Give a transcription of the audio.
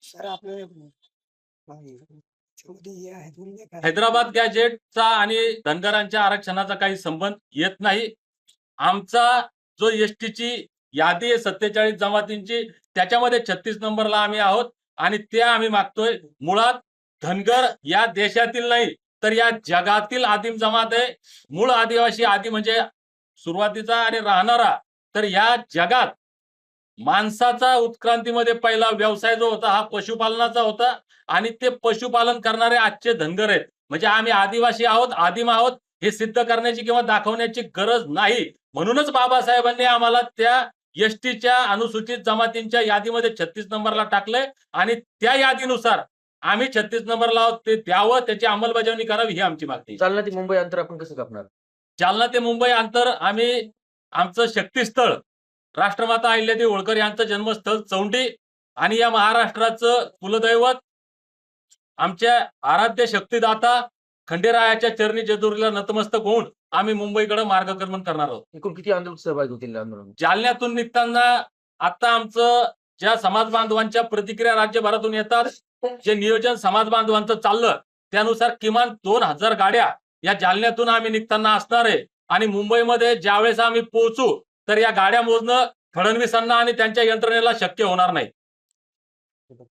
Sir आपले त्यामध्ये हे आहे उल्लेख आहे. हैदराबाद गॅजेटचा आणि धनगरांच्या आरक्षणाचा काही संबंध येत नाही. आमचा जो एसटीची यादी आहे 47 जमातींची, त्याच्यामध्ये 36 नंबरला आम्ही आहोत आणि ते आम्ही मागतोय. मुळात धनगर या देशातील नाही तर या जगातील आदिम जमात आहे. मूळ आदिवासी आदी म्हणजे सुरुवातीचा आणि राहणारा. तर या जगात माणसाचा उत्क्रांतीमध्ये पहिला व्यवसाय जो होता हा पशुपालनाचा होता आणि ते पशुपालन करणारे आजचे धनगर आहेत. म्हणजे आम्ही आदिवासी आहोत, आदिम आहोत हे सिद्ध करण्याची किंवा दाखवण्याची गरज नाही. म्हणूनच बाबासाहेबांनी आम्हाला त्या एसटीच्या अनुसूचित जमातींच्या यादीमध्ये 36 नंबरला टाकलंय आणि त्या यादीनुसार आम्ही 36 नंबरला आहोत. ते द्यावं, त्याची अंमलबजावणी करावी ही आमची मागणी आहे. जालना ते मुंबई अंतर आपण कसं कापणार? जालना ते मुंबई अंतर आम्ही आमचं शक्तीस्थळ राष्ट्रमाता अहिल्यादेवी होळकर यांचं जन्मस्थळ चौंडी आणि या महाराष्ट्राचं कुलदैवत आमच्या आराध्य शक्तिदाता खंडेरायाच्या चरणी जेजुरीला नतमस्तक होऊन आम्ही मुंबईकडे मार्गक्रमण करणार आहोत. एकूण किती आंदोलक सहभागी होतील आंदोलन? जालन्यातून निघताना आता आमचं ज्या समाज बांधवांच्या प्रतिक्रिया राज्यभरातून येतात, जे नियोजन समाज बांधवांचं चाललं त्यानुसार किमान 2000 गाड्या या जालन्यातून आम्ही निघताना असणार आहे आणि मुंबईमध्ये ज्यावेळेस आम्ही पोहोचू तर या गाड्या मोजणं फडणवीसांना आणि त्यांच्या यंत्रणेला शक्य होणार नाही.